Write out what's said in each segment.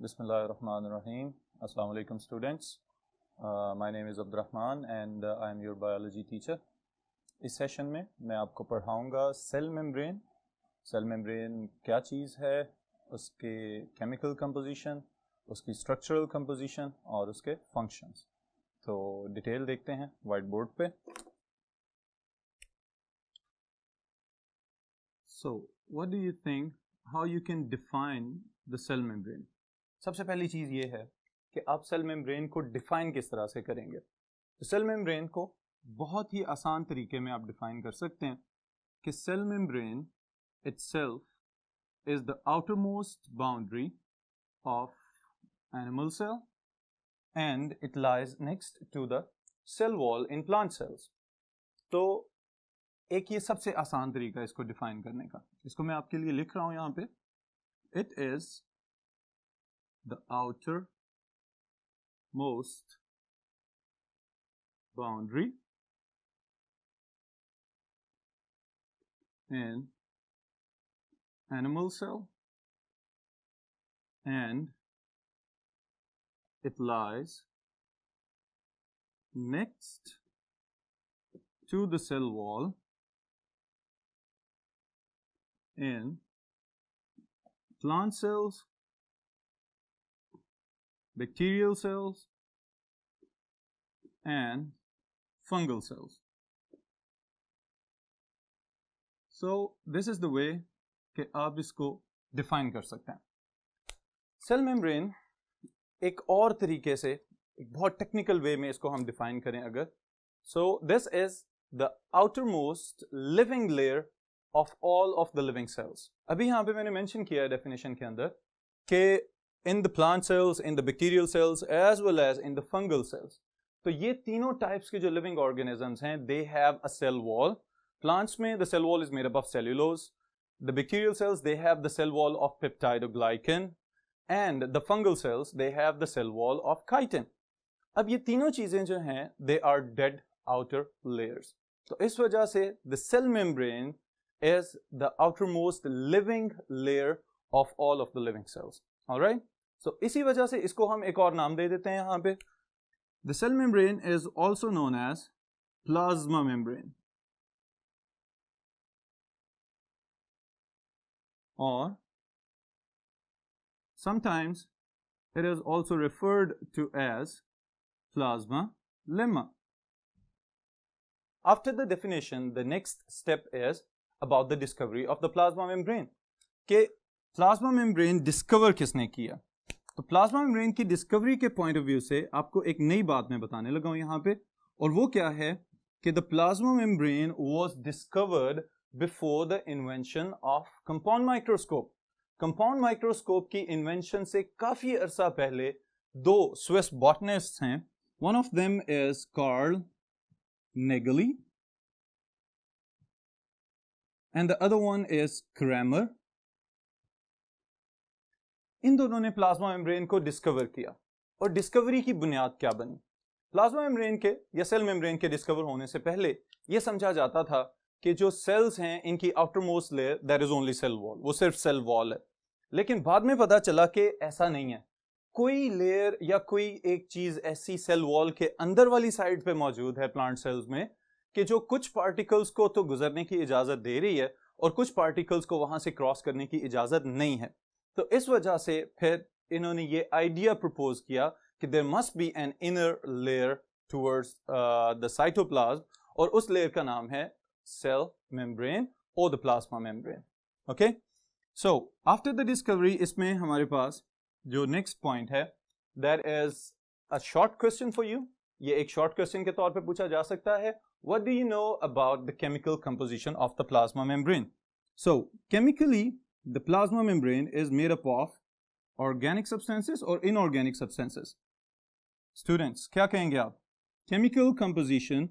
Bismillahirrahmanirrahim. Assalamu alaikum students. My name is Abdurrahman and I am your biology teacher. इस session में मैं आपको पढ़ाऊंगा सेल मेम्ब्रेन. सेल मेम्ब्रेन क्या चीज़ है, उसके केमिकल कंपोजिशन, उसकी स्ट्रक्चरल कंपोजिशन और उसके फंक्शंस. तो डिटेल देखते हैं वाइट बोर्ड पे. So what do you think how you can define the cell membrane? सबसे पहली चीज़ ये है कि आप सेल मेम्ब्रेन को डिफाइन किस तरह से करेंगे. तो सेल मेम्ब्रेन को बहुत ही आसान तरीके में आप डिफाइन कर सकते हैं कि cell membrane itself is the outermost boundary of animal cell and it lies next to the cell wall in plant cells. तो एक ये सबसे आसान तरीका है इसको डिफाइन करने का. इसको मैं आपके लिए लिख रहा हूं यहां पे. It is the outer most boundary in animal cell and it lies next to the cell wall in plant cells, bacterial cells and fungal cells. So this is the way कि आप इसको define कर सकते हैं. Cell membrane एक और तरीके से, एक बहुत टेक्निकल वे में इसको हम डिफाइन करें अगर, so this is the outermost living layer of all of the living cells. अभी यहाँ पे मैंने mention किया है definition के अंदर कि in the plant cells, in the bacterial cells as well as in the fungal cells. तो ये तीनों types के जो living organisms हैं, they have a cell wall. Plants में the cell wall is made up of cellulose. The bacterial cells, they have the cell wall of peptidoglycan. And the fungal cells, they have the cell wall of chitin. अब ये तीनों चीज़ें जो हैं, they are dead outer layers. तो इस वजह से the cell membrane is the outermost living layer of all of the living cells. All right? So इसी वजह से इसको हम एक और नाम दे देते हैं यहाँ पे. The cell membrane is also known as plasma membrane. Or sometimes it is also referred to as plasma lemma. After the definition, the next step is about the discovery of the plasma membrane. कि plasma membrane discover किसने किया? तो plasma membrane की discovery के point of view से आपको एक नई बात मैं बताने लगा हूं यहाँ पे, और वो क्या है कि the plasma membrane was discovered before the invention of compound microscope. Compound microscope की invention से काफी अरसा पहले दो Swiss botanists हैं. One of them is Carl Nageli and the other one is Kramer. इन दोनों ने प्लाज्मा मेम्ब्रेन को डिस्कवर किया. और डिस्कवरी की बुनियाद क्या बनी? प्लाज्मा मेम्ब्रेन के या सेल मेम्ब्रेन के डिस्कवर होने से पहले यह समझा जाता था कि जो सेल्स हैं इनकी outermost layer that is only cell wall, वो सिर्फ सेल वॉल है. लेकिन बाद में पता चला कि ऐसा नहीं है. कोई लेयर या कोई एक चीज ऐसी सेल वॉल के अंदर वाली साइड पे मौजूद है प्लांट सेल्स में कि जो कुछ पार्टिकल्स को तो गुजरने की इजाजत दे रही है और कुछ पार्टिकल्स को वहां से क्रॉस करने की इजाजत नहीं है. तो इस वजह से फिर इन्होंने ये आइडिया प्रपोज किया कि there must be an inner layer towards the cytoplasm, और उस लेयर का नाम है सेल मेम्ब्रेन और the plasma membrane. Okay, so after the discovery इसमें हमारे पास जो नेक्स्ट पॉइंट है, that is a short question for you. ये एक शॉर्ट क्वेश्चन के तौर पे पूछा जा सकता है. What do you know about the chemical composition of the plasma membrane? So chemically the plasma membrane is made up of organic substances और इनऑर्गेनिक सब्सटेंसेस. स्टूडेंट्स क्या कहेंगे आप? Chemical composition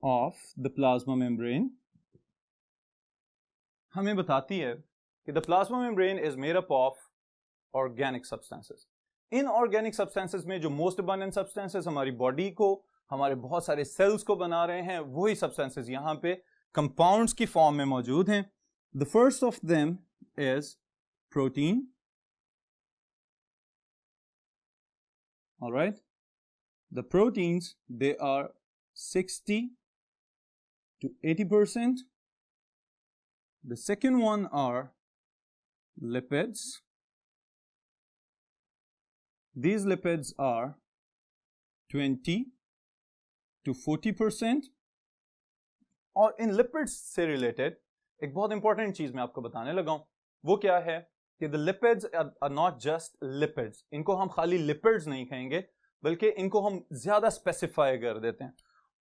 of the plasma membrane हमें बताती है कि the plasma membrane is made up of organic substances. In organic substances में जो मोस्ट अबंडेंट सब्सटेंसेस हमारी बॉडी को, हमारे बहुत सारे सेल्स को बना रहे हैं, वही सब्सटेंसेस यहाँ पे कंपाउंड्स की फॉर्म में मौजूद हैं. The first of them is protein, all right? The proteins, they are 60 to 80%. The second one are lipids. These lipids are 20 to 40%. और इन लिपिड्स से रिलेटेड एक बहुत इंपॉर्टेंट चीज मैं आपको बताने लगा हूं, वो क्या है कि the lipids are not just lipids. इनको हम खाली लिपिड्स नहीं कहेंगे, बल्कि इनको हम ज्यादा स्पेसिफाई कर देते हैं.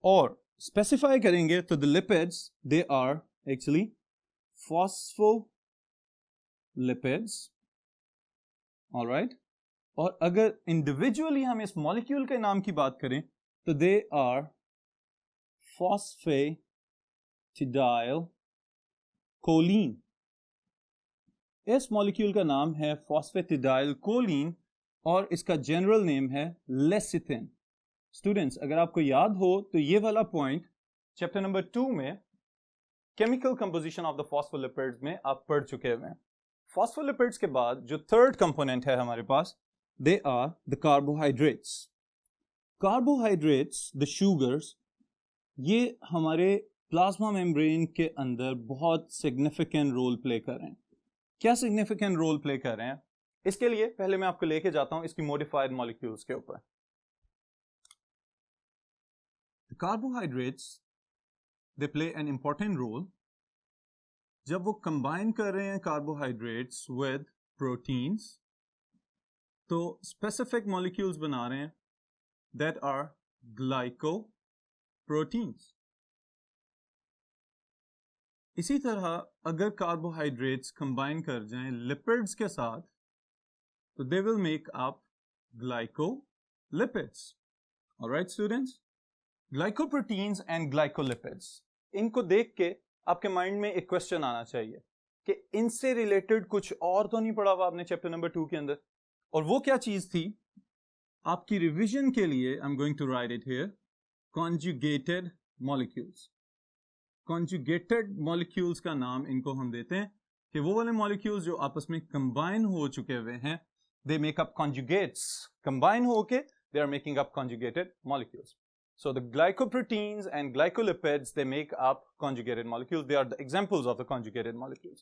और स्पेसिफाई करेंगे तो the lipids they are actually phospholipids, alright. और अगर इंडिविजुअली हम इस मॉलिक्यूल के नाम की बात करें तो दे आर फॉस्फेटिडाइल कोलीन. इस मॉलिक्यूल का नाम है फॉस्फेटिडाइल कोलीन और इसका जनरल नेम है लेसिथिन. स्टूडेंट्स, अगर आपको याद हो तो ये वाला पॉइंट चैप्टर नंबर 2 में chemical composition of the phospholipids में आप पढ़ चुके हुए हैं. फॉस्फोलिपिड्स के बाद जो थर्ड कंपोनेंट है हमारे पास, they are the carbohydrates. Carbohydrates, the sugars, ये हमारे प्लाज्मा मेम्ब्रेन के अंदर बहुत सिग्निफिकेंट रोल प्ले कर रहे हैं. क्या सिग्निफिकेंट रोल प्ले कर रहे हैं? इसके लिए पहले मैं आपको लेके जाता हूं इसकी मॉडिफाइड मॉलिक्यूल्स के ऊपर. Carbohydrates, they play an important role. जब वो कंबाइन कर रहे हैं कार्बोहाइड्रेट्स विद प्रोटीन्स, तो स्पेसिफिक मॉलिक्यूल्स बना रहे हैं दैट आर ग्लाइकोप्रोटीन्स. इसी तरह अगर कार्बोहाइड्रेट्स कंबाइन कर जाएं लिपिड्स के साथ तो they will make up glycolipids. Alright students, glycoproteins and glycolipids, इनको देख के आपके माइंड में एक क्वेश्चन आना चाहिए कि इनसे रिलेटेड कुछ और तो नहीं पढ़ा हुआ आपने चैप्टर नंबर 2 के अंदर. और वो क्या चीज थी? आपकी रिवीजन के लिए I am going to write it here, conjugated molecules. Conjugated molecules का नाम इनको हम देते हैं कि वो वाले मॉलिक्यूल्स जो आपस में कंबाइन हो चुके हुए हैं, they make up conjugates. Combine होके they are making up conjugated molecules. So the glycoproteins and glycolipids, they make up conjugated molecules. They are the examples of the conjugated molecules.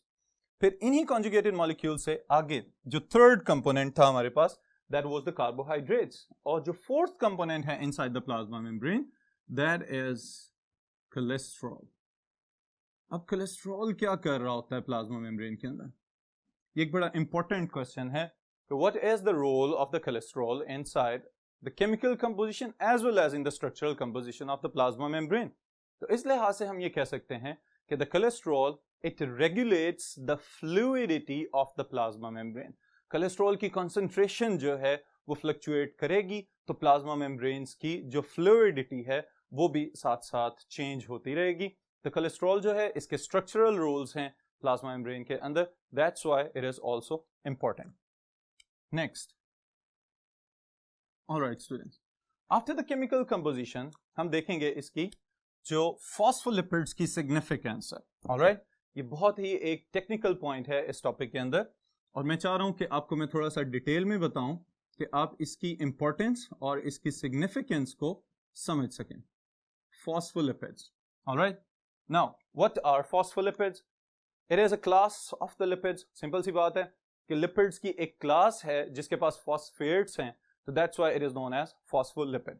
फिर इन्हीं conjugated molecules से आगे जो third component था हमारे पास, that was the carbohydrates. और जो fourth component है inside the plasma membrane, that is cholesterol. अब cholesterol क्या कर रहा होता है plasma membrane के अंदर? ये एक बड़ा important question है. So what is the role of the cholesterol inside the chemical composition as well as in the structural composition of the plasma membrane? तो इस लिहाज से हम ये कह सकते हैं कि the cholesterol, it regulates the fluidity of the plasma membrane. cholesterol की concentration जो है वो fluctuate करेगी, तो plasma membranes की जो fluidity है वो भी साथ साथ change होती रहेगी. तो cholesterol जो है इसके structural roles हैं plasma membrane के अंदर. That's why it is also important. Next. Alright students, after the chemical composition हम देखेंगे इसकी जो phospholipids की significance है. Alright, ये बहुत ही एक technical point है इस topic के अंदर, और मैं चाह रहा हूँ कि आपको मैं थोड़ा सा डिटेल में बताऊं कि आप इसकी importance और इसकी significance को समझ सकें. Phospholipids. Alright, now what are phospholipids? It is a class of the lipids. Simple सी बात है कि lipids की एक class है जिसके पास phosphates हैं, so that's why it is known as phospholipid.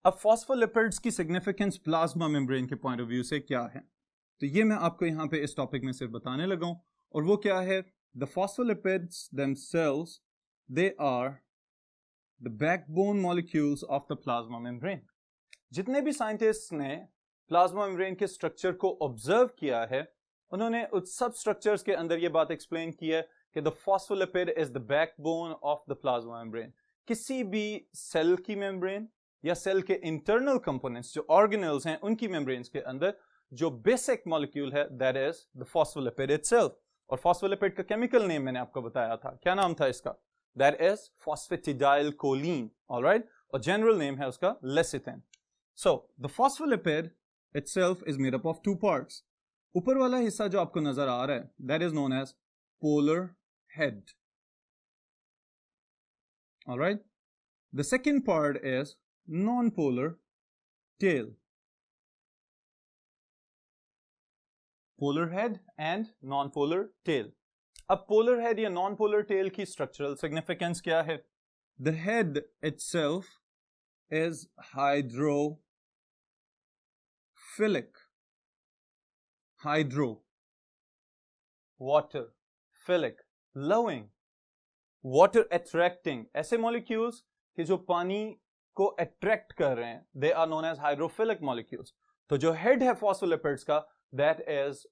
अब phospholipids की significance plasma membrane के point of view से क्या है, तो ये मैं आपको यहाँ पे इस topic में सिर्फ बताने लगा हूँ. और वो क्या है? The phospholipids themselves, they are the backbone molecules of the plasma membrane. जितने भी scientists ने plasma membrane के structure को observe किया है, उन्होंने उस सब structures के अंदर ये बात explain की है कि the phospholipid is the backbone of the plasma membrane. किसी भी सेल की मेम्ब्रेन या सेल के इंटरनल कंपोनेंट्स जो ऑर्गेनेल्स हैं उनकी मेम्ब्रेन्स के अंदर जो बेसिक मॉलिक्यूल है that is the phospholipid itself. और फॉस्फोलिपिड का केमिकल नेम मैंने आपको बताया था, क्या नाम था इसका? That is phosphatidyl choline. Alright, और जनरल नेम है उसका lecithin. So the phospholipid itself is made up of two parts. ऊपर वाला हिस्सा जो आपको नजर आ रहा है that is known as polar head. Alright, The second part is non-polar tail. Polar head and non-polar tail. अब polar head या non-polar tail की structural significance क्या है? The head itself is hydrophilic. Hydro, water, philic, loving, water attracting. ऐसे molecules कि जो पानी को attract कर रहे हैं, they are known as hydrophilic molecules. तो जो head है phospholipids का, that is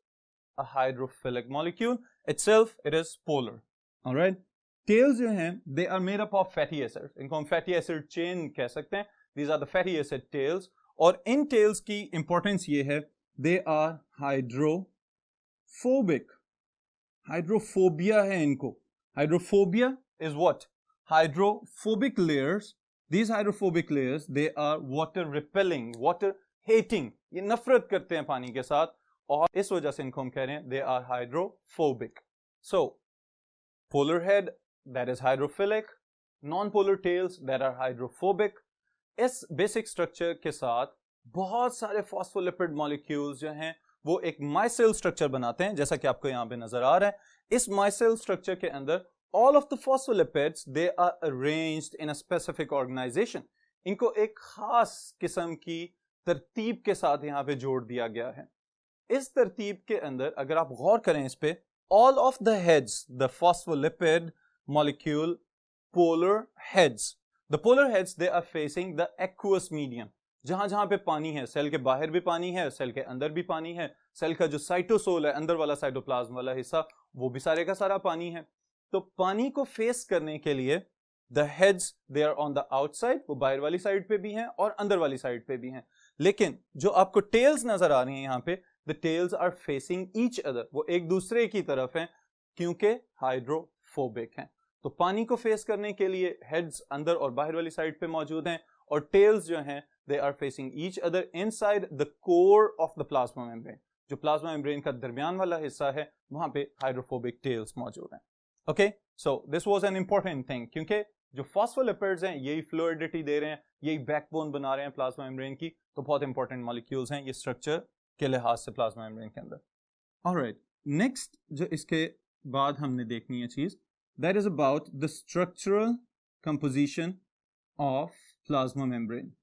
a hydrophilic molecule. Itself, it is polar. All right. Tails जो हैं, they are made up of fatty acids. इनको हम fatty acid chain कह सकते हैं. These are the fatty acid tails. और इन tails की importance ये है, they are hydrophobic. Hydrophobia है इनको. Hydrophobia is what? Hydrophobic layers. These hydrophobic layers, they are water repelling, water hating. ये नफरत करते हैं पानी के साथ और इस वजह से इनको हम कह रहे हैं they are hydrophobic. So, polar head that is hydrophilic, non-polar tails that are hydrophobic. इस basic structure के साथ बहुत सारे phospholipid molecules जो हैं वो एक micelle structure बनाते हैं जैसा कि आपको यहाँ पे नजर आ रहा है. इस micelle structure के अंदर all of the phospholipids they are arranged in a specific organization. इनको एक खास किस्म की तरतीब के साथ यहाँ पे जोड़ दिया गया है. इस तरतीब के अंदर अगर आप गौर करें इस पे, all of the heads, the phospholipid molecule polar heads, the polar heads they are facing the aqueous medium. जहां जहां पे पानी है, सेल के बाहर भी पानी है, सेल के अंदर भी पानी है, सेल का जो साइटोसोल है, अंदर वाला साइटोप्लाज्म वाला हिस्सा, वो भी सारे का सारा पानी है. तो पानी को फेस करने के लिए the heads they are on the outside, वो बाहर वाली साइड पे भी हैं और अंदर वाली साइड पे भी हैं. लेकिन जो आपको टेल्स नजर आ रही हैं यहाँ पे, the tails are facing each other, वो एक दूसरे की तरफ हैं क्योंकि हाइड्रोफोबिक हैं. तो पानी को फेस करने के लिए हेड्स अंदर और बाहर वाली साइड पे मौजूद हैं और टेल्स जो हैं they are facing each other inside the core of the plasma membrane. जो प्लाज्मा मेम्ब्रेन का दरमियान वाला हिस्सा है वहां पे हाइड्रोफोबिक टेल्स मौजूद हैं. Okay, so this was an important thing क्योंकि जो फॉस्फोलिपिड्स हैं यही फ्लूइडिटी दे रहे हैं, यही बैकबोन बना रहे हैं प्लाज्मा मेम्ब्रेन की, तो बहुत इंपॉर्टेंट मॉलिक्यूल्स हैं ये स्ट्रक्चर के लिहाज से प्लाज्मा मेम्ब्रेन के अंदर. ऑलराइट, नेक्स्ट जो इसके बाद हमने देखनी है चीज, that is about the structural composition of plasma membrane.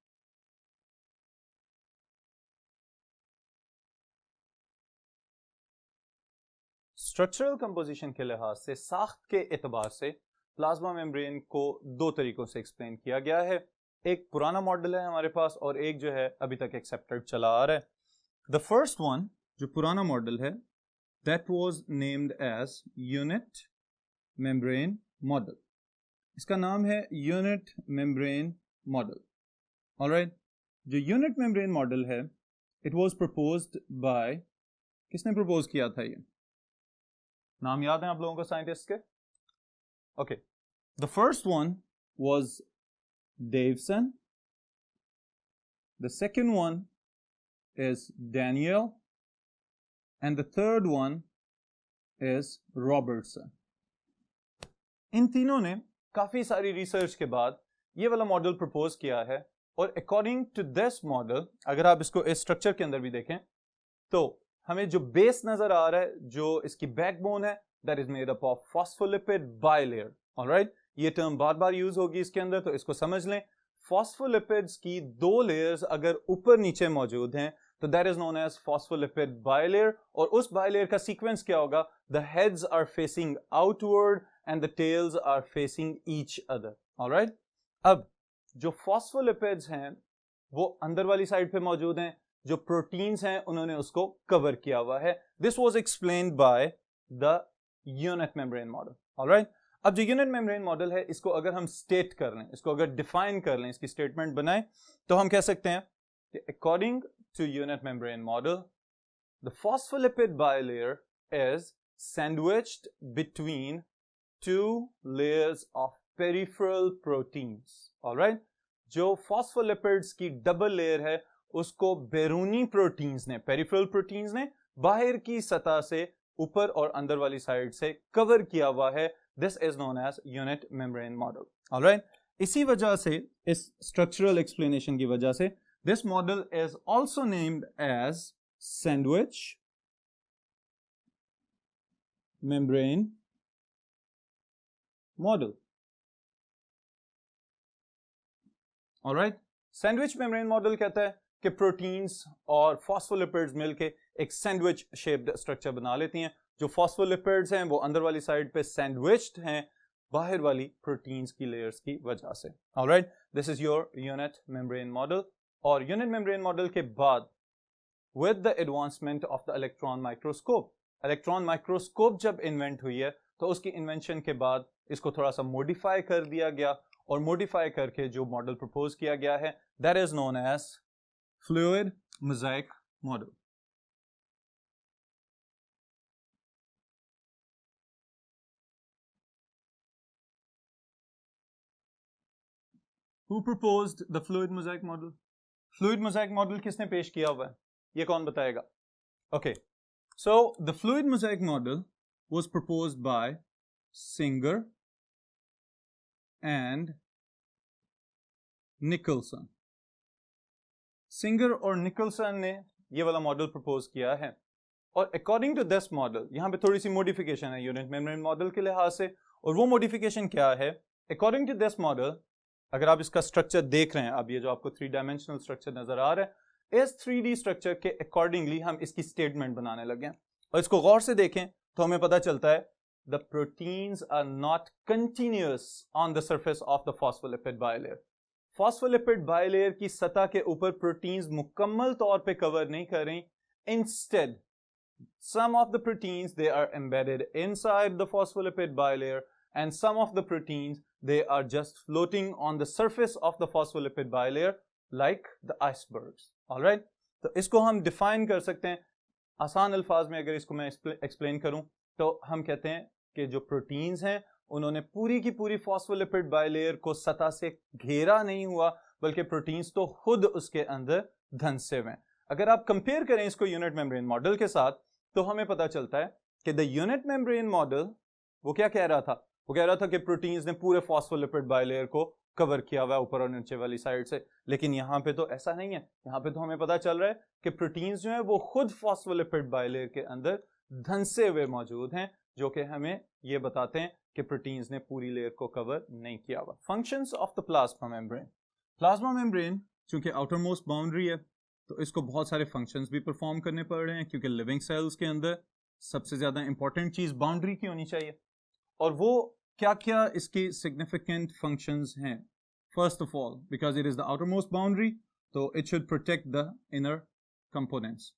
Structural composition के लिहाज से, साख्त के एतबार से प्लाज्मा मेम्ब्रेन को दो तरीकों से एक्सप्लेन किया गया है. एक पुराना मॉडल है हमारे पास और एक जो है अभी तक एक्सेप्टेड चला आ रहा है. द फर्स्ट वन, जो पुराना मॉडल है, that was named as unit membrane model. इसका नाम है यूनिट मेम्ब्रेन मॉडल. ऑलराइट, जो यूनिट मेम्ब्रेन मॉडल है, इट वाज प्रपोज्ड बाय, किसने प्रपोज किया था ये? नाम याद है आप लोगों को साइंटिस्ट के? Okay, the first one was Davison. The second one is Daniel. And the third one is Robertson. इन तीनों ने काफी सारी रिसर्च के बाद ये वाला मॉडल प्रपोज किया है और अकॉर्डिंग टू दिस मॉडल, अगर आप इसको इस स्ट्रक्चर के अंदर भी देखें तो हमें जो बेस नजर आ रहा है, जो इसकी बैकबोन है, that is made up of phospholipid bilayer. Alright, ये टर्म बार बार यूज होगी इसके अंदर, तो इसको समझ लें. फॉस्फोलिपिड्स की दो लेयर्स अगर ऊपर नीचे मौजूद हैं तो that is known as phospholipid bilayer. और उस बाइलेयर का सीक्वेंस क्या होगा? The heads are facing outward and the tails are facing each other. Alright, अब जो फॉस्फोलिपिड्स हैं वो अंदर वाली साइड पे मौजूद हैं, जो प्रोटीन्स हैं उन्होंने उसको कवर किया हुआ है. This was explained by the unit membrane model. Alright, अब जो यूनिट मेम्ब्रेन मॉडल है, इसको अगर हम स्टेट कर लें, इसको अगर डिफाइन कर लें, इसकी स्टेटमेंट बनाएं, तो हम कह सकते हैं कि according to unit membrane model, the phospholipid bilayer is sandwiched between two layers of peripheral proteins. Alright, जो फॉस्फोलिपिड्स की डबल लेयर है उसको बैरूनी प्रोटीन्स ने, पेरिफेरल प्रोटीन्स ने बाहर की सतह से ऊपर और अंदर वाली साइड से कवर किया हुआ है. This is known as unit membrane model. All right. इसी वजह से, इस स्ट्रक्चरल एक्सप्लेनेशन की वजह से, this model is also named as sandwich membrane model. Alright, sandwich membrane model कहता है कि प्रोटीन्स और फॉस्फोलिपिड्स मिलके एक सैंडविच शेप्ड स्ट्रक्चर बना लेती हैं। जो फॉस्फोलिपिड्स हैं वो अंदर वाली साइड पे सैंडविच्ड हैं बाहर वाली प्रोटीन्स की लेयर्स की वजह से। Alright, this is your unit membrane model. और यूनिट मेम्ब्रेन मॉडल के बाद with the advancement of the electron microscope जब इन्वेंट हुई है तो उसकी इन्वेंशन के बाद इसको थोड़ा सा मॉडिफाई कर दिया गया, और मॉडिफाई करके जो मॉडल प्रपोज किया गया है that is known as fluid mosaic model. Who proposed the fluid mosaic model? Fluid mosaic model किसने पेश किया हुआ है, ये कौन बताएगा? Okay, so the fluid mosaic model was proposed by Singer and Nicholson. Singer और निकलसन ने ये वाला मॉडल प्रपोज किया है, और अकॉर्डिंग टू दिस मॉडल यहाँ पे थोड़ी सी मॉडिफिकेशन है यूनिट मेम्ब्रेन मॉडल के लिहाज से। और वो मॉडिफिकेशन क्या है? अकॉर्डिंग टू दिस मॉडल, अगर आप इसका स्ट्रक्चर देख रहे हैं, अब ये जो आपको 3 डायमेंशनल स्ट्रक्चर नजर आ रहा है, इस 3D स्ट्रक्चर के अकॉर्डिंगली हम इसकी स्टेटमेंट बनाने लगे हैं। और इसको गौर से देखें तो हमें पता चलता है the proteins are not continuous on the surface of the phospholipid bilayer. Phospholipid bilayer की सतह के ऊपर प्रोटीन्स मुकम्मल तौर पे कवर नहीं कर रही। Instead some of the proteins they are embedded inside the phospholipid bilayer, and some of the proteins they are just floating on the surface of the phospholipid bilayer like the icebergs. All right, तो इसको हम define कर सकते हैं आसान अल्फाज में। अगर इसको मैं एक्सप्लेन करूं तो हम कहते हैं कि जो प्रोटीन्स हैं उन्होंने पूरी की पूरी फॉस्फोलिपिड बायलेयर को सतह से घेरा नहीं हुआ, बल्कि प्रोटीन्स तो खुद उसके अंदर धंसे हुए हैं। अगर आप कंपेयर करें इसको यूनिट मेम्ब्रेन मॉडल के साथ तो हमें पता चलता है कि द यूनिट मेम्ब्रेन मॉडल वो क्या कह रहा था? वो कह रहा था कि प्रोटीन्स ने पूरे फॉस्फोलिपिड बायलेयर को कवर किया हुआ है ऊपर और नीचे वाली साइड से। लेकिन यहाँ पे तो ऐसा नहीं है। यहाँ पे तो हमें पता चल रहा है कि प्रोटीन्स जो है वो खुद फॉस्फोलिपिड बायलेयर के अंदर धंसे हुए मौजूद हैं, जो कि हमें ये बताते हैं कि प्रोटीन्स ने पूरी लेयर को कवर नहीं किया हुआ। Functions of the plasma membrane. Plasma membrane चूंकि आउटर मोस्ट बाउंड्री है तो इसको बहुत सारे फंक्शंस भी परफॉर्म करने पड़ रहे हैं, क्योंकि लिविंग सेल्स के अंदर सबसे ज्यादा इंपॉर्टेंट चीज बाउंड्री की होनी चाहिए। और वो क्या क्या इसकी सिग्निफिकेंट फंक्शंस हैं? First of all, because it is the outer most boundary, तो it should protect the inner components.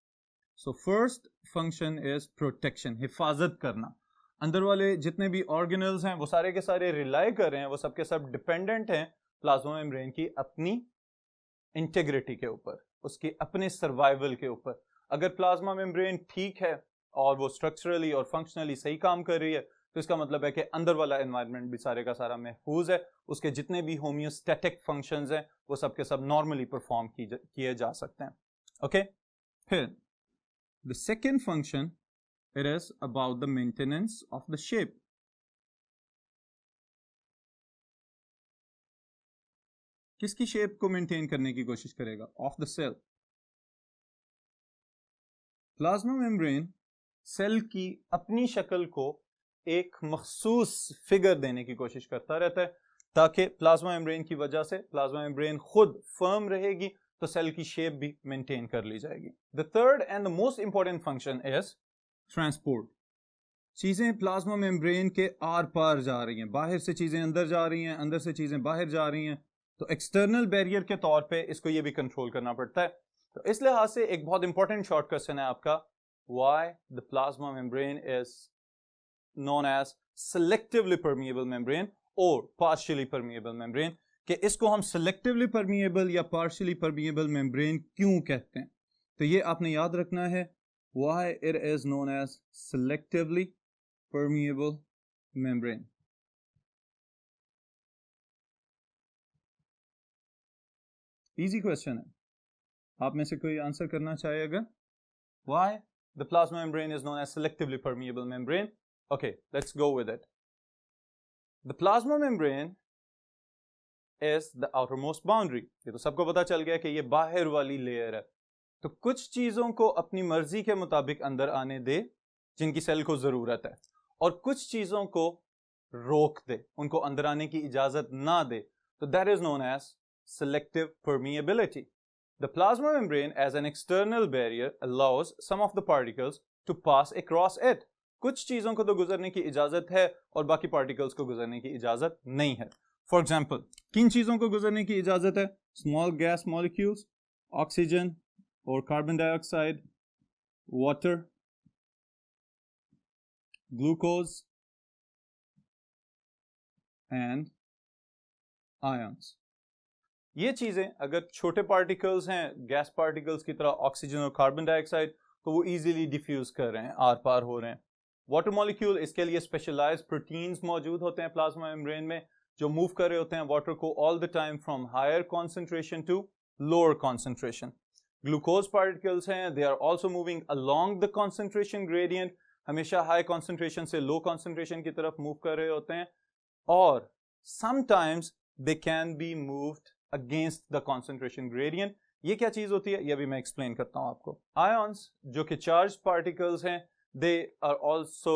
So first function is protection, हिफाजत करना। अंदर वाले जितने भी ऑर्गेनल्स हैं वो सारे के सारे रिलाई कर रहे हैं, वो सबके सब डिपेंडेंट हैं प्लाज्मा मेम्ब्रेन की अपनी इंटेग्रिटी के ऊपर, उसकी अपने सर्वाइवल के ऊपर। अगर प्लाज्मा मेम्ब्रेन ठीक है और वो स्ट्रक्चरली और फंक्शनली सही काम कर रही है तो इसका मतलब है कि अंदर वाला एनवायरनमेंट भी सारे का सारा महफूज है, उसके जितने भी होम्योस्टैटिक फंक्शंस हैं वो सब के सब नॉर्मली परफॉर्म किए जा सकते हैं। ओके, फिर the second function it is about the maintenance of the shape. किसकी शेप को मेंटेन करने की कोशिश करेगा? Of the cell. Plasma membrane cell की अपनी शक्ल को एक मखसूस फिगर देने की कोशिश करता रहता है, ताकि प्लाज्मा मेम्ब्रेन की वजह से प्लाज्मा मेम्ब्रेन खुद फर्म रहेगी तो सेल की शेप भी मेंटेन कर ली जाएगी। The third and the most important function is transport. चीजें प्लाज्मा मेम्ब्रेन के आर पार जा रही हैं, बाहर से चीजें अंदर जा रही हैं, अंदर से चीजें बाहर जा रही हैं, तो एक्सटर्नल बैरियर के तौर पे इसको ये भी कंट्रोल करना पड़ता है। तो इस लिहाज से एक बहुत इंपॉर्टेंट शॉर्ट क्वेश्चन है आपका, why the plasma membrane is known as selectively permeable membrane और पार्शियली परमिएबल मेम्ब्रेन, कि इसको हम सेलेक्टिवली परमिएबल या पार्शियली परमिएबल मेम्ब्रेन क्यों कहते हैं? तो ये आपने याद रखना है, why it is known as selectively permeable membrane. Easy question है, आप में से कोई आंसर करना चाहेगा? Why the plasma membrane is known as selectively permeable membrane? Okay, let's go with it. The plasma membrane is the outermost boundary. ये तो सबको पता चल गया कि ये बाहर वाली लेयर है. तो कुछ चीजों को अपनी मर्जी के मुताबिक अंदर आने दे जिनकी सेल को जरूरत है, और कुछ चीजों को रोक दे, उनको अंदर आने की इजाजत ना दे. तो that is known as selective permeability. The plasma membrane as an external barrier allows some of the particles to pass across it. कुछ चीजों को तो गुजरने की इजाजत है और बाकी पार्टिकल्स को गुजरने की इजाजत नहीं है. फॉर एग्जाम्पल, किन चीजों को गुजरने की इजाजत है? स्मॉल गैस मॉलिक्यूल्स, ऑक्सीजन और carbon dioxide, water, glucose and ions. ये चीजें अगर छोटे पार्टिकल्स हैं, गैस पार्टिकल्स की तरह ऑक्सीजन और कार्बन डाइऑक्साइड, तो वो इजीली डिफ्यूज कर रहे हैं, आर पार हो रहे हैं. वाटर मॉलिक्यूल, इसके लिए स्पेशलाइज्ड प्रोटीन्स मौजूद होते हैं प्लाज्मा मेम्ब्रेन में, जो मूव कर रहे होते हैं वाटर को all the time from higher concentration to lower concentration. Glucose particles हैं, they are also moving along the concentration gradient, हमेशा हाई कॉन्सेंट्रेशन से लो कॉन्सेंट्रेशन की तरफ मूव कर रहे होते हैं, और sometimes they can be moved against the concentration gradient. ये क्या चीज होती है, ये भी मैं एक्सप्लेन करता हूं आपको. आयंस, जो कि चार्ज पार्टिकल्स हैं, they are also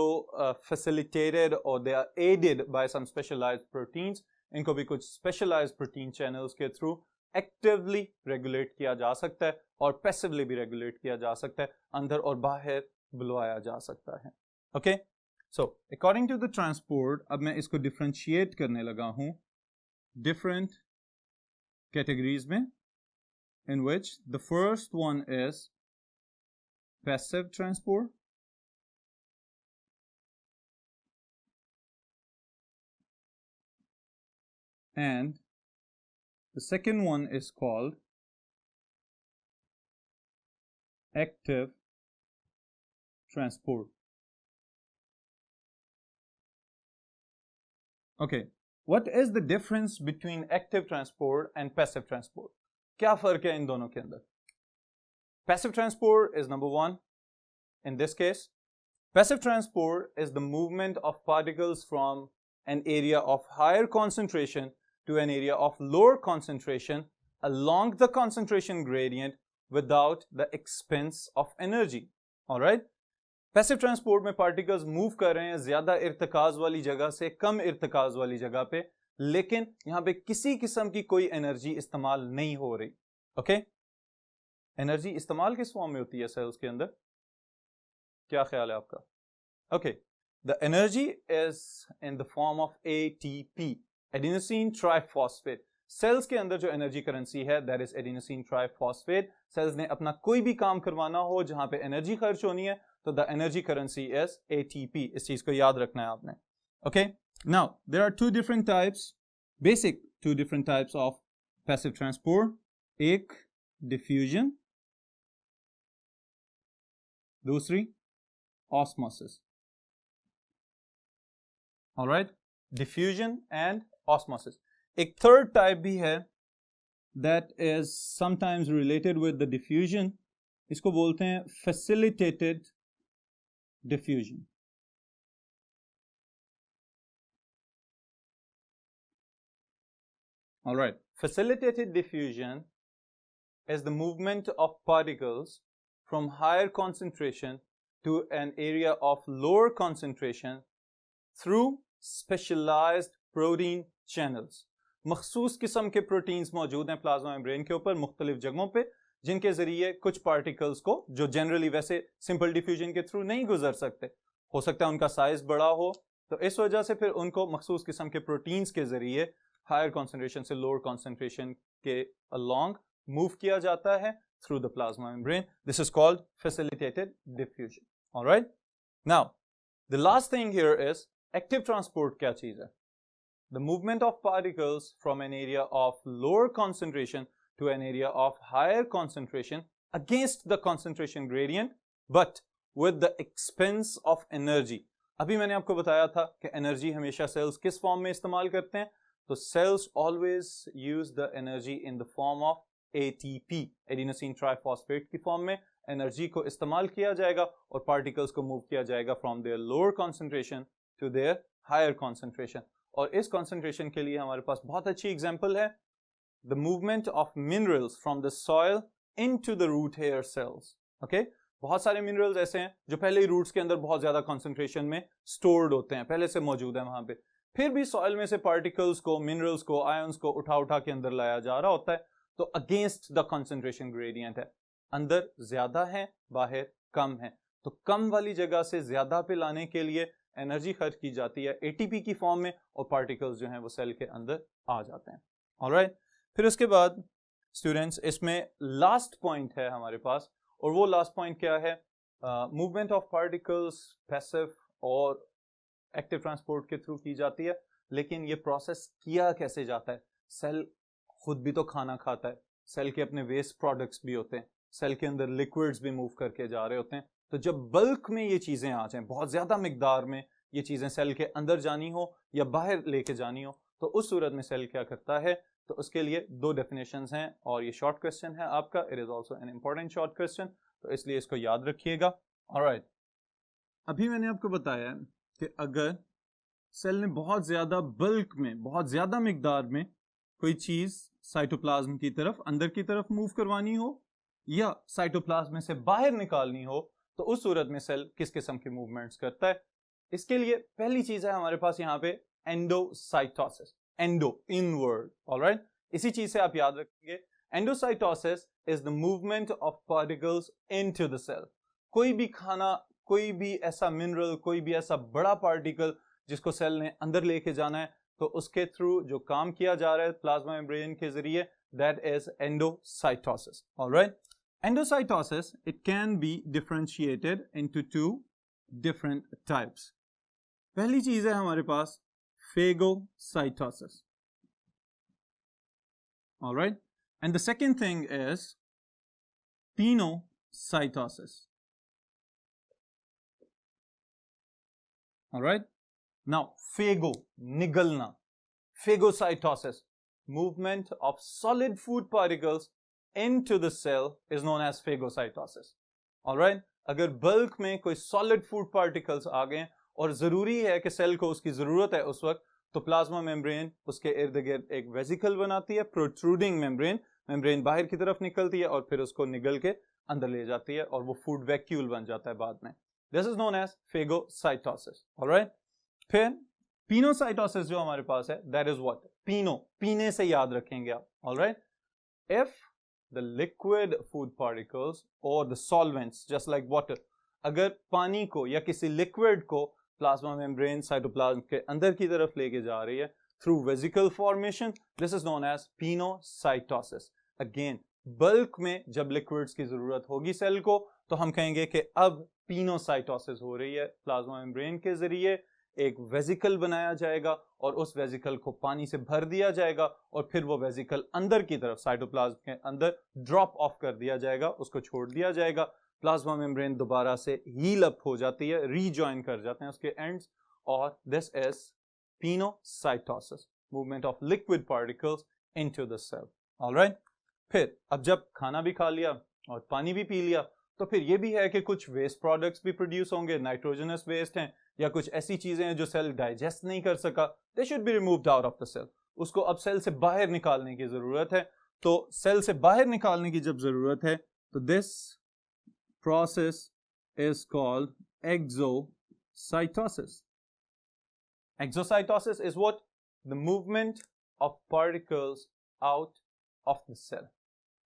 facilitated or they are aided by some specialized proteins. इनको भी कुछ specialized protein channels के through actively regulate किया जा सकता है और passively भी regulate किया जा सकता है, अंदर और बाहर बुलवाया जा सकता है. Okay? So, according to the transport, अब मैं इसको differentiate करने लगा हूं different categories में, in which the first one is passive transport. And the second one is called active transport. Okay, what is the difference between active transport and passive transport? क्या फर्क है इन दोनों के अंदर? Passive transport is number one. In this case, passive transport is the movement of particles from an area of higher concentration to an area of lower concentration along the concentration gradient without the expense of energy. All right? Passive transport में particles move कर रहे हैं ज्यादा इर्तिकाज वाली जगह से कम इर्तिकाज वाली जगह पे, लेकिन यहां पे किसी किस्म की कोई एनर्जी इस्तेमाल नहीं हो रही. ओके? एनर्जी इस्तेमाल किस फॉर्म में होती है सेल्स के अंदर? क्या ख्याल है आपका? Okay, the energy is in the form of ATP, adenosine triphosphate. Cells के अंदर जो एनर्जी करेंसी है that is adenosine triphosphate. Cells ने अपना कोई भी काम करवाना हो जहां पे एनर्जी खर्च होनी है, तो the energy currency is ATP. इस चीज को याद रखना है आपने. Okay, now there are two different types, basic two different types of passive transport. एक diffusion, दूसरी osmosis. All right, diffusion and osmosis. एक third type भी है that is sometimes related with the diffusion. इसको बोलते हैं facilitated diffusion. All right, facilitated diffusion is the movement of particles from higher concentration to an area of lower concentration through specialized protein channels. मखसूस किस्म के proteins मौजूद हैं plasma membrane के ऊपर मुख्तलिफ जगहों पे, जिनके जरिए कुछ पार्टिकल्स को, जो जनरली वैसे सिंपल डिफ्यूजन के थ्रू नहीं गुजर सकते, हो सकता है उनका साइज बड़ा हो, तो इस वजह से फिर उनको मखसूस किस्म के प्रोटीन्स के जरिए हायर कॉन्सेंट्रेशन से लोअर कॉन्सेंट्रेशन के अलोंग मूव किया जाता है through the plasma membrane. This is called facilitated diffusion. Alright, now the last thing here is active transport. क्या चीज है? The movement of particles from an area of lower concentration to an area of higher concentration against the concentration gradient, but with the expense of energy. अभी मैंने आपको बताया था कि energy हमेशा सेल्स किस फॉर्म में इस्तेमाल करते हैं, तो sales always use the energy in the form of ATP, adenosine triphosphate की फॉर्म में एनर्जी को इस्तेमाल किया जाएगा और पार्टिकल्स को मूव किया जाएगा from their lower concentration to their higher concentration. और इस कॉन्सेंट्रेशन के लिए हमारे पास बहुत अच्छी एग्जाम्पल है, the movement of minerals from the soil into the root hair cells. Okay, बहुत सारे मिनरल्स ऐसे हैं जो पहले ही रूट्स के अंदर बहुत ज्यादा कॉन्सेंट्रेशन में स्टोर्ड होते हैं, पहले से मौजूद है वहां पे, फिर भी सॉइल में से पार्टिकल्स को, मिनरल्स को, आयंस को उठा उठा के अंदर लाया जा रहा होता है, तो अगेंस्ट द कॉन्सेंट्रेशन ग्रेडियंट है, अंदर ज्यादा है बाहर कम है, तो कम वाली जगह से ज्यादा पे लाने के लिए एनर्जी खर्च की जाती है एटीपी की फॉर्म में, और पार्टिकल्स जो हैं वो सेल के अंदर आ जाते हैं। ऑलराइट, फिर उसके बाद स्टूडेंट्स इसमें लास्ट पॉइंट है हमारे पास, और वो लास्ट पॉइंट क्या है, मूवमेंट ऑफ पार्टिकल्स पैसिव और एक्टिव ट्रांसपोर्ट के थ्रू की जाती है, लेकिन ये प्रोसेस किया कैसे जाता है, सेल खुद भी तो खाना खाता है, सेल के अपने वेस्ट प्रोडक्ट्स भी होते हैं, सेल के अंदर लिक्विड्स भी मूव करके जा रहे होते हैं, तो जब बल्क में ये चीजें आ जाएं, बहुत ज्यादा मिकदार में ये चीजें सेल के अंदर जानी हो या बाहर लेके जानी हो, तो उस सूरत में सेल क्या करता है, तो उसके लिए दो डेफिनेशंस हैं, और ये शॉर्ट क्वेश्चन है आपका, it is also an important short question, तो इसलिए इसको याद रखिएगा। ऑलराइट, अभी मैंने आपको बताया कि अगर सेल ने बहुत ज्यादा बल्क में, बहुत ज्यादा मिकदार में कोई चीज साइटोप्लाज्म की तरफ, अंदर की तरफ मूव करवानी हो या साइटोप्लाज्म से बाहर निकालनी हो, तो उस सूरत में सेल किस किस्म के मूवमेंट्स करता है। इसके लिए पहली चीज है हमारे पास यहाँ पे एंडोसाइटोसिस, एंडो इनवर्ड। ऑलराइट, इसी चीज से आप याद रखेंगे, endocytosis is the movement of particles into the cell. कोई भी खाना, कोई भी ऐसा मिनरल, कोई भी ऐसा बड़ा पार्टिकल जिसको सेल ने अंदर लेके जाना है, तो उसके थ्रू जो काम किया जा रहा है प्लाज्मा मेम्ब्रेन के जरिए, that is endocytosis. Alright, endocytosis, it can be differentiated into two different types. पहली चीज है हमारे पास phagocytosis. All right, and the second thing is pinocytosis. All right, now phago, निगलना, phagocytosis, movement of solid food particles into the cell is known as phagocytosis. Alright, अगर bulk में कोई solid food particles आ गए और जरूरी है कि cell को उसकी जरूरत है उस वक्त, तो प्लाज्मा मेम्ब्रेन उसके इर्द गिर्द एक वेसिकल बनाती है, प्रोट्रूडिंग मेम्ब्रेन, मेम्ब्रेन बाहर की तरफ निकलती है और फिर उसको निगल के अंदर ले जाती है और वो फूड वैक्यूल बन जाता है बाद में। This is known as phagocytosis. Alright, फिर पिनोसाइटोसिस जो हमारे पास है, दैट इज व्हाट, पीनो, पीने से याद रखेंगे आप। Alright, if the liquid food particles or the solvents just like water, अगर पानी को या किसी लिक्विड को प्लाज्मा मेम्ब्रेन साइटोप्लाज्म के अंदर की तरफ लेके जा रही है through vesicle formation, this is known as pinocytosis. Again, bulk में जब लिक्विड्स की जरूरत होगी सेल को, तो हम कहेंगे कि अब पिनोसाइटोसिस हो रही है, प्लाज्मा मेम्ब्रेन के जरिए एक वेसिकल बनाया जाएगा और उस वेसिकल को पानी से भर दिया जाएगा और फिर वो वेसिकल अंदर की तरफ साइटोप्लाज्म के अंदर ड्रॉप ऑफ कर दिया जाएगा, उसको छोड़ दिया जाएगा, प्लाज्मा मेम्ब्रेन दोबारा से हील अप हो जाती है, रीजॉइन कर जाते हैं उसके एंड्स, और this is pinocytosis, movement of liquid particles into the cell. Alright, फिर अब जब खाना भी खा लिया और पानी भी पी लिया, तो फिर ये भी है कि कुछ वेस्ट प्रोडक्ट्स भी प्रोड्यूस होंगे, नाइट्रोजनस वेस्ट हैं या कुछ ऐसी चीजें हैं जो सेल डाइजेस्ट नहीं कर सका, they should be removed out of the cell, उसको अब सेल से बाहर निकालने की जरूरत है। तो सेल से बाहर निकालने की जब जरूरत है, तो this process is called exocytosis. Exocytosis is what, the movement of particles out of the cell,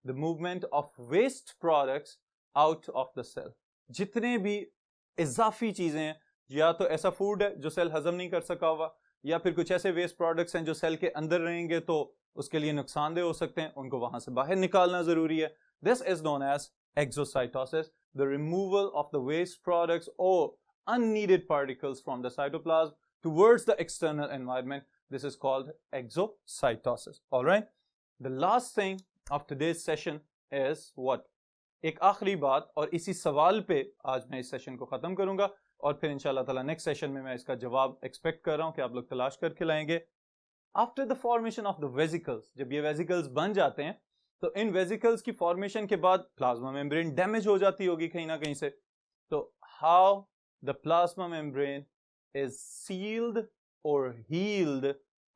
the movement of waste products out of the cell. जितने भी इजाफी चीजें हैं, या तो ऐसा फूड है जो सेल हजम नहीं कर सका हुआ, या फिर कुछ ऐसे वेस्ट प्रोडक्ट्स हैं जो सेल के अंदर रहेंगे तो उसके लिए नुकसानदेह हो सकते हैं, उनको वहां से बाहर निकालना जरूरी है। This is known as exocytosis, the removal of the waste products और unneeded particles from the cytoplasm towards the external environment, this is called exocytosis. Alright, the last thing of today's session is what, एक आखिरी बात, और इसी सवाल पे आज मैं इस सेशन को खत्म करूंगा और फिर इंशाल्लाह ताला नेक्स्ट सेशन में मैं इसका जवाब एक्सपेक्ट कर रहा हूं कि आप लोग तलाश करके लाएंगे। After the formation of the vesicles, जब ये वेसिकल्स बन जाते हैं, तो इन वेसिकल्स की फॉर्मेशन के बाद प्लाज्मा मेम्ब्रेन डैमेज हो जाती होगी कहीं ना कहीं से, तो how the plasma membrane is sealed or healed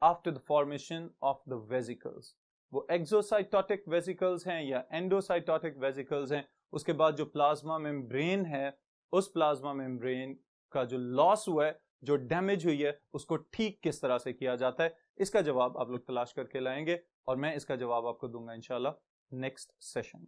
after the formation of the vesicles. वो एक्सोसाइटोटिक वेसिकल्स हैं या एंडोसाइटोटिक वेसिकल्स हैं, उसके बाद जो प्लाज्मा मेम्ब्रेन है, उस प्लाज्मा मेम्ब्रेन का जो लॉस हुआ है, जो डैमेज हुई है, उसको ठीक किस तरह से किया जाता है, इसका जवाब आप लोग तलाश करके लाएंगे और मैं इसका जवाब आपको दूंगा इंशाल्लाह नेक्स्ट सेशन।